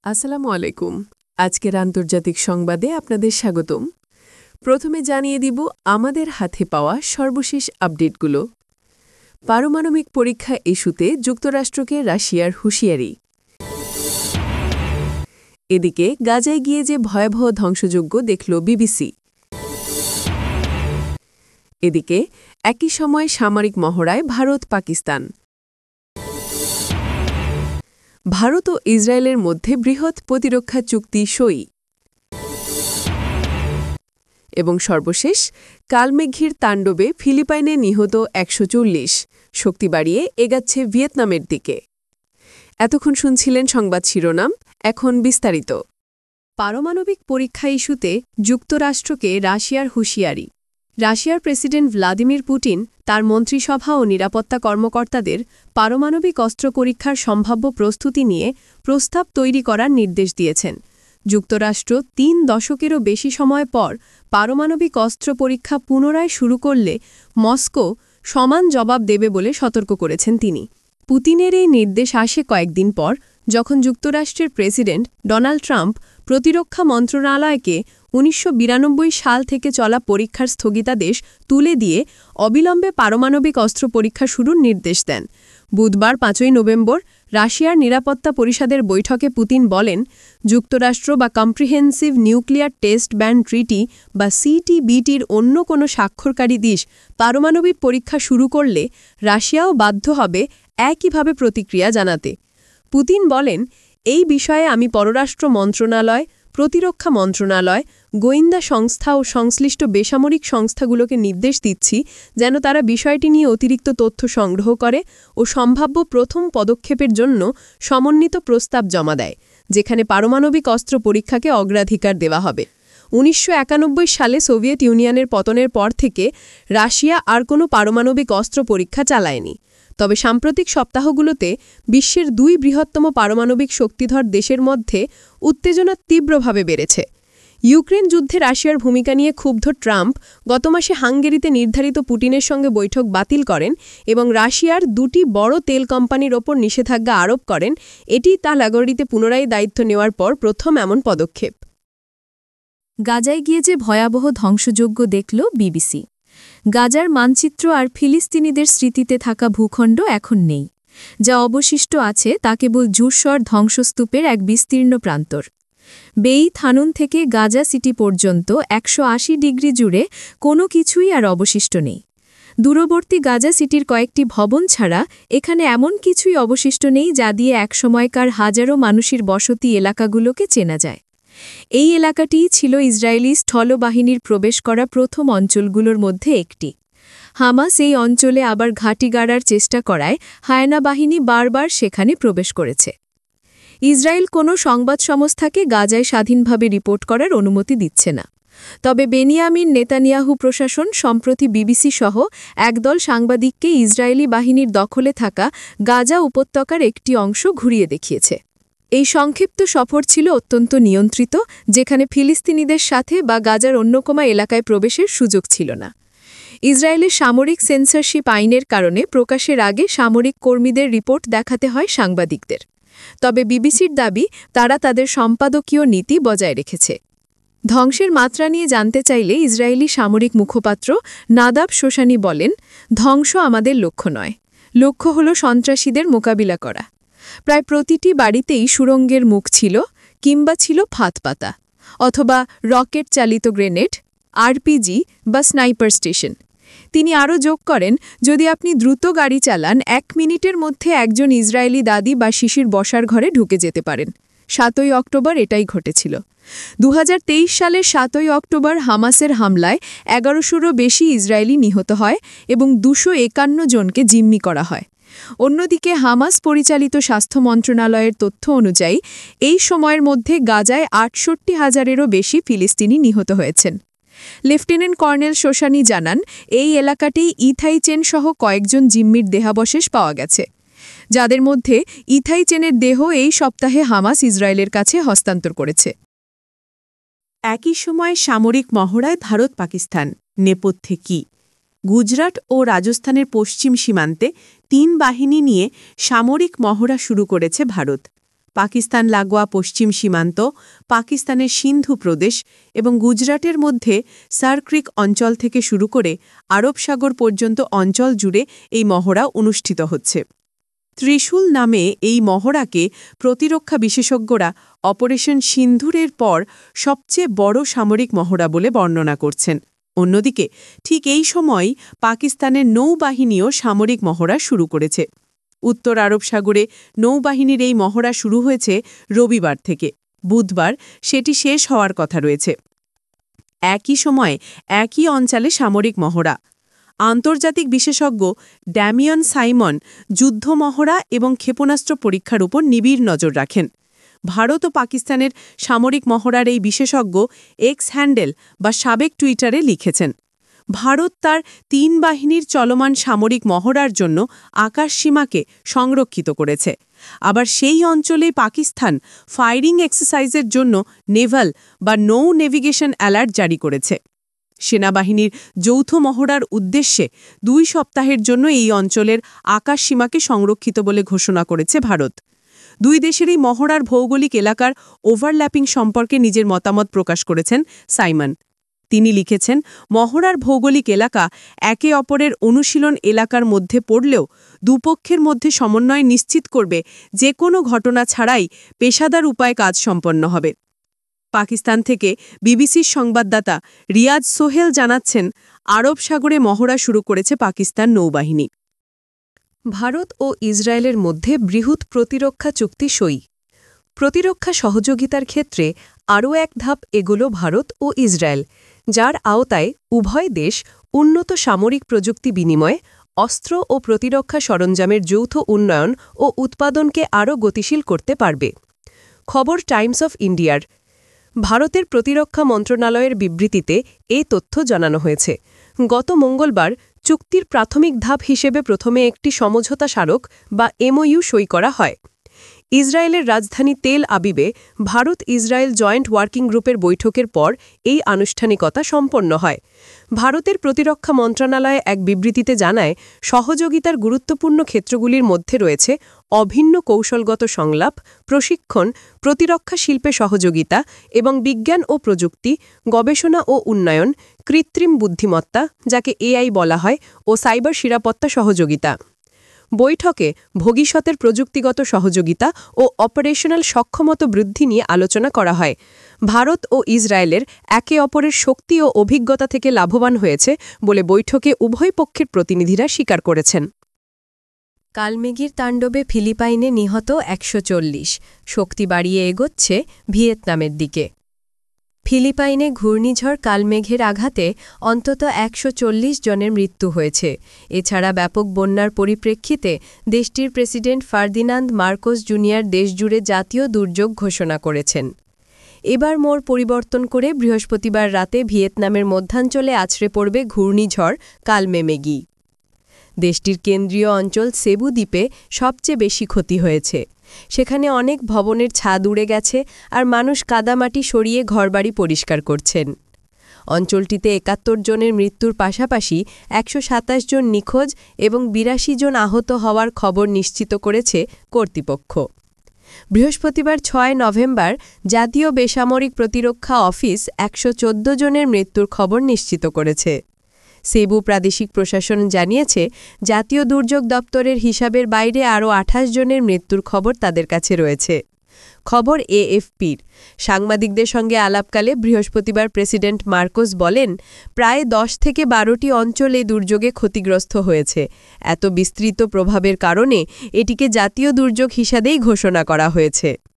আসসালামু আলাইকুম। আজকের আন্তর্জাতিক সংবাদে আপনাদের স্বাগতম। প্রথমে জানিয়ে দিব আমাদের হাতে পাওয়া সর্বশেষ আপডেটগুলো। পারমাণবিক পরীক্ষা ইস্যুতে যুক্তরাষ্ট্রকে রাশিয়ার হুঁশিয়ারি। এদিকে গাজায় গিয়ে যে ভয়াবহ ধ্বংসযজ্ঞ দেখল বিবিসি। এদিকে একই সময় সামরিক মহড়ায় ভারত পাকিস্তান। ভারত ও ইসরায়েলের মধ্যে বৃহৎ প্রতিরক্ষা চুক্তি সই। এবং সর্বশেষ কালমেঘের তাণ্ডবে ফিলিপাইনে নিহত ১৪০, শক্তি বাড়িয়ে এগাচ্ছে ভিয়েতনামের দিকে। এতক্ষণ শুনছিলেন সংবাদ শিরোনাম, এখন বিস্তারিত। পারমাণবিক পরীক্ষা ইস্যুতে যুক্তরাষ্ট্রকে রাশিয়ার হুঁশিয়ারি। রাশিয়ার প্রেসিডেন্ট ভ্লাদিমির পুতিন তার মন্ত্রিসভা ও নিরাপত্তা কর্মকর্তাদের পারমাণবিক অস্ত্র পরীক্ষার সম্ভাব্য প্রস্তুতি নিয়ে প্রস্তাব তৈরি করার নির্দেশ দিয়েছেন। যুক্তরাষ্ট্র ৩ দশকেরও বেশি সময় পর পারমাণবিক অস্ত্র পরীক্ষা পুনরায় শুরু করলে মস্কো সমান জবাব দেবে বলে সতর্ক করেছেন তিনি। পুতিনের এই নির্দেশ আসে কয়েকদিন পর, যখন যুক্তরাষ্ট্রের প্রেসিডেন্ট ডোনাল্ড ট্রাম্প প্রতিরক্ষা মন্ত্রণালয়কে ১৯৯২ সাল থেকে চলা পরীক্ষার স্থগিতাদেশ তুলে দিয়ে অবিলম্বে পারমাণবিক অস্ত্র পরীক্ষা শুরুর নির্দেশ দেন। বুধবার ৫ই নভেম্বর রাশিয়ার নিরাপত্তা পরিষদের বৈঠকে পুতিন বলেন, যুক্তরাষ্ট্র বা comprehensive nuclear test ban treaty বা সিটিবিটির অন্য কোনো স্বাক্ষরকারী দেশ পারমাণবিক পরীক্ষা শুরু করলে রাশিয়াও বাধ্য হবে একইভাবে প্রতিক্রিয়া জানাতে। পুতিন বলেন, এই বিষয়ে আমি পররাষ্ট্র মন্ত্রণালয়, প্রতিরক্ষা মন্ত্রণালয়, গোয়েন্দা সংস্থা ও সংশ্লিষ্ট বেসামরিক সংস্থাগুলোকে নির্দেশ দিচ্ছি যেন তারা বিষয়টি নিয়ে অতিরিক্ত তথ্য সংগ্রহ করে ও সম্ভাব্য প্রথম পদক্ষেপের জন্য সমন্বিত প্রস্তাব জমা দেয়, যেখানে পারমাণবিক অস্ত্র পরীক্ষাকে অগ্রাধিকার দেওয়া হবে। ১৯৯১ সালে সোভিয়েত ইউনিয়নের পতনের পর থেকে রাশিয়া আর কোনো পারমাণবিক অস্ত্র পরীক্ষা চালায়নি। তবে সাম্প্রতিক সপ্তাহগুলোতে বিশ্বের ২ বৃহত্তম পারমাণবিক শক্তিধর দেশের মধ্যে উত্তেজনা তীব্রভাবে বেড়েছে। ইউক্রেন যুদ্ধে রাশিয়ার ভূমিকা নিয়ে ক্ষুব্ধ ট্রাম্প গত মাসে হাঙ্গেরিতে নির্ধারিত পুতিনের সঙ্গে বৈঠক বাতিল করেন এবং রাশিয়ার ২টি বড় তেল কোম্পানির ওপর নিষেধাজ্ঞা আরোপ করেন। এটি তার নাগরিকতে পুনরায় দায়িত্ব নেওয়ার পর প্রথম এমন পদক্ষেপ। গাজায় গিয়ে যে ভয়াবহ ধ্বংসযজ্ঞ দেখল বিবিসি। গাজার মানচিত্র আর ফিলিস্তিনিদের স্মৃতিতে থাকা ভূখণ্ড এখন নেই। যা অবশিষ্ট আছে তা কেবল ধূসর ধ্বংসস্তূপের এক বিস্তীর্ণ প্রান্তর। বেইত হানুন থেকে গাজা সিটি পর্যন্ত ১৮০ ডিগ্রি জুড়ে কোনো কিছুই আর অবশিষ্ট নেই। দূরবর্তী গাজা সিটির কয়েকটি ভবন ছাড়া এখানে এমন কিছুই অবশিষ্ট নেই যা দিয়ে একসময়কার হাজারো মানুষের বসতি এলাকাগুলোকে চেনা যায়। এই এলাকাটিই ছিল ইসরায়েলি স্থলবাহিনীর প্রবেশ করা প্রথম অঞ্চলগুলোর মধ্যে একটি। হামাস এই অঞ্চলে আবার ঘাঁটি গাড়ার চেষ্টা করায় হায়না বাহিনী বারবার সেখানে প্রবেশ করেছে। ইসরায়েল কোনো সংবাদ সংস্থাকে গাজায় স্বাধীনভাবে রিপোর্ট করার অনুমতি দিচ্ছে না। তবে বেনিয়ামিন নেতানিয়াহু প্রশাসন সম্প্রতি বিবিসি সহ একদল সাংবাদিককে ইসরায়েলি বাহিনীর দখলে থাকা গাজা উপত্যকার একটি অংশ ঘুরিয়ে দেখিয়েছে। এই সংক্ষিপ্ত সফর ছিল অত্যন্ত নিয়ন্ত্রিত, যেখানে ফিলিস্তিনিদের সাথে বা গাজার অন্য কোনো এলাকায় প্রবেশের সুযোগ ছিল না। ইসরায়েলের সামরিক সেন্সরশিপ আইনের কারণে প্রকাশের আগে সামরিক কর্মীদের রিপোর্ট দেখাতে হয় সাংবাদিকদের। তবে বিবিসির দাবি তারা তাদের সম্পাদকীয় নীতি বজায় রেখেছে। ধ্বংসের মাত্রা নিয়ে জানতে চাইলে ইসরায়েলি সামরিক মুখপাত্র নাদাব শোশানি বলেন, ধ্বংস আমাদের লক্ষ্য নয়, লক্ষ্য হল সন্ত্রাসীদের মোকাবিলা করা। প্রায় প্রতিটি বাড়িতেই সুড়ঙ্গের মুখ ছিল, কিংবা ছিল ফাঁদপাতা অথবা রকেট চালিত গ্রেনেড, আরপিজি বা স্নাইপার স্টেশন। তিনি আরও যোগ করেন, যদি আপনি দ্রুত গাড়ি চালান ১ মিনিটের মধ্যে একজন ইসরায়েলি দাদি বা শিশুর বসার ঘরে ঢুকে যেতে পারেন। ৭ই অক্টোবর এটাই ঘটেছিল। ২০২৩ সালের ৭ই অক্টোবর হামাসের হামলায় ১১০০রও বেশি ইসরায়েলি নিহত হয় এবং ২৫১ জনকে জিম্মি করা হয়। অন্যদিকে হামাস পরিচালিত স্বাস্থ্য মন্ত্রণালয়ের তথ্য অনুযায়ী এই সময়ের মধ্যে গাজায় ৬৮,০০০-এরও বেশি ফিলিস্তিনি নিহত হয়েছেন। লেফটেন্যান্ট কর্নেল শোশানি জানান, এই এলাকাতেই ইথাই চেন সহ কয়েকজন জিম্মির দেহাবশেষ পাওয়া গেছে, যাদের মধ্যে ইথাই চেনের দেহ এই সপ্তাহে হামাস ইসরায়েলের কাছে হস্তান্তর করেছে। একই সময় সামরিক মহড়ায় ভারত পাকিস্তান, নেপথ্যে কি? গুজরাট ও রাজস্থানের পশ্চিম সীমান্তে ৩ বাহিনী নিয়ে সামরিক মহড়া শুরু করেছে ভারত। পাকিস্তান লাগোয়া পশ্চিম সীমান্ত, পাকিস্তানের সিন্ধু প্রদেশ এবং গুজরাটের মধ্যে সার ক্রিক অঞ্চল থেকে শুরু করে আরব সাগর পর্যন্ত অঞ্চল জুড়ে এই মহড়া অনুষ্ঠিত হচ্ছে। ত্রিশূল নামে এই মহড়াকে প্রতিরক্ষা বিশেষজ্ঞরা অপারেশন সিন্ধুরের পর সবচেয়ে বড় সামরিক মহড়া বলে বর্ণনা করছেন। অন্যদিকে ঠিক এই সময় পাকিস্তানের নৌবাহিনীও সামরিক মহড়া শুরু করেছে। উত্তর আরব সাগরে নৌবাহিনীর এই মহড়া শুরু হয়েছে রবিবার থেকে। বুধবার সেটি শেষ হওয়ার কথা রয়েছে। একই সময়ে একই অঞ্চলে সামরিক মহড়া। আন্তর্জাতিক বিশেষজ্ঞ ড্যামিয়ন সাইমন যুদ্ধ মহড়া এবং ক্ষেপণাস্ত্র পরীক্ষার উপর নিবিড় নজর রাখেন। ভারত ও পাকিস্তানের সামরিক মহড়ার এই বিশেষজ্ঞ এক্স হ্যান্ডেল বা সাবেক টুইটারে লিখেছেন, ভারত তার ৩ বাহিনীর চলমান সামরিক মহড়ার জন্য আকাশসীমাকে সংরক্ষিত করেছে। আবার সেই অঞ্চলে পাকিস্তান ফায়ারিং এক্সারসাইজের জন্য নেভাল বা নৌ নেভিগেশন অ্যালার্ট জারি করেছে। সেনাবাহিনীর যৌথ মহড়ার উদ্দেশ্যে ২ সপ্তাহের জন্য এই অঞ্চলের আকাশসীমাকে সংরক্ষিত বলে ঘোষণা করেছে ভারত। ২ দেশেরই মহড়ার ভৌগোলিক এলাকার ওভারল্যাপিং সম্পর্কে নিজের মতামত প্রকাশ করেছেন সাইমন। তিনি লিখেছেন, মহড়ার ভৌগোলিক এলাকা একে অপরের অনুশীলন এলাকার মধ্যে পড়লেও দুপক্ষের মধ্যে সমন্বয় নিশ্চিত করবে যে কোনো ঘটনা ছাড়াই পেশাদার উপায়ে কাজ সম্পন্ন হবে। পাকিস্তান থেকে বিবিসির সংবাদদাতা রিয়াজ সোহেল জানাচ্ছেন, আরব সাগরে মহড়া শুরু করেছে পাকিস্তান নৌবাহিনী। ভারত ও ইসরায়েলের মধ্যে বৃহৎ প্রতিরক্ষা চুক্তি সই। প্রতিরক্ষা সহযোগিতার ক্ষেত্রে আরও এক ধাপ এগোল ভারত ও ইসরায়েল, যার আওতায় উভয় দেশ উন্নত সামরিক প্রযুক্তি বিনিময়, অস্ত্র ও প্রতিরক্ষা সরঞ্জামের যৌথ উন্নয়ন ও উৎপাদনকে আরও গতিশীল করতে পারবে। খবর টাইমস অফ ইন্ডিয়ার। ভারতের প্রতিরক্ষা মন্ত্রণালয়ের বিবৃতিতে এই তথ্য জানানো হয়েছে। গত মঙ্গলবার চুক্তির প্রাথমিক ধাপ হিসেবে প্রথমে একটি সমঝোতা স্মারক বা এমওইউ সই করা হয়। ইসরায়েলের রাজধানী তেল আবিবে ভারত ইসরায়েল জয়েন্ট ওয়ার্কিং গ্রুপের বৈঠকের পর এই আনুষ্ঠানিকতা সম্পন্ন হয়। ভারতের প্রতিরক্ষা মন্ত্রণালয় এক বিবৃতিতে জানায়, সহযোগিতার গুরুত্বপূর্ণ ক্ষেত্রগুলির মধ্যে রয়েছে অভিন্ন কৌশলগত সংলাপ, প্রশিক্ষণ, প্রতিরক্ষা শিল্পে সহযোগিতা এবং বিজ্ঞান ও প্রযুক্তি, গবেষণা ও উন্নয়ন, কৃত্রিম বুদ্ধিমত্তা যাকে এআই বলা হয়, ও সাইবার নিরাপত্তা সহযোগিতা। বৈঠকে ভবিষ্যতের প্রযুক্তিগত সহযোগিতা ও অপারেশনাল সক্ষমতা বৃদ্ধি নিয়ে আলোচনা করা হয়। ভারত ও ইসরায়েলের একে অপরের শক্তি ও অভিজ্ঞতা থেকে লাভবান হয়েছে বলে বৈঠকে উভয় পক্ষের প্রতিনিধিরা স্বীকার করেছেন। কালমেঘির তাণ্ডবে ফিলিপাইনে নিহত ১৪০, শক্তি বাড়িয়ে এগোচ্ছে ভিয়েতনামের দিকে। ফিলিপাইনে ঘূর্ণিঝড় কালমেঘের আঘাতে অন্তত ১৪০ জনের মৃত্যু হয়েছে। এছাড়া ব্যাপক বন্যার পরিপ্রেক্ষিতে দেশটির প্রেসিডেন্ট ফার্দিনান্দ মার্কোস জুনিয়র দেশজুড়ে জাতীয় দুর্যোগ ঘোষণা করেছেন। এবার মোড় পরিবর্তন করে বৃহস্পতিবার রাতে ভিয়েতনামের মধ্যাঞ্চলে আছড়ে পড়বে ঘূর্ণিঝড় কালমেমেগি। দেশটির কেন্দ্রীয় অঞ্চল সেবু দ্বীপে সবচেয়ে বেশি ক্ষতি হয়েছে। সেখানে অনেক ভবনের ছাদ উড়ে গেছে আর মানুষ কাদামাটি সরিয়ে ঘরবাড়ি পরিষ্কার করছেন। অঞ্চলটিতে ৭১ জনের মৃত্যুর পাশাপাশি ১২৭ জন নিখোঁজ এবং ৮২ জন আহত হওয়ার খবর নিশ্চিত করেছে কর্তৃপক্ষ। বৃহস্পতিবার ৬ নভেম্বর জাতীয় বেসামরিক প্রতিরক্ষা অফিস ১১৪ জনের মৃত্যুর খবর নিশ্চিত করেছে। সেবু প্রাদেশিক প্রশাসন জানিয়েছে, জাতীয় দুর্যোগ দপ্তরের হিসাবের বাইরে আরও ২৮ জনের মৃত্যুর খবর তাদের কাছে রয়েছে। খবর এএফপির। সাংবাদিকদের সঙ্গে আলাপকালে বৃহস্পতিবার প্রেসিডেন্ট মার্কোস বলেন, প্রায় ১০ থেকে ১২টি অঞ্চল এই দুর্যোগে ক্ষতিগ্রস্ত হয়েছে। এত বিস্তৃত প্রভাবের কারণে এটিকে জাতীয় দুর্যোগ হিসাবেই ঘোষণা করা হয়েছে।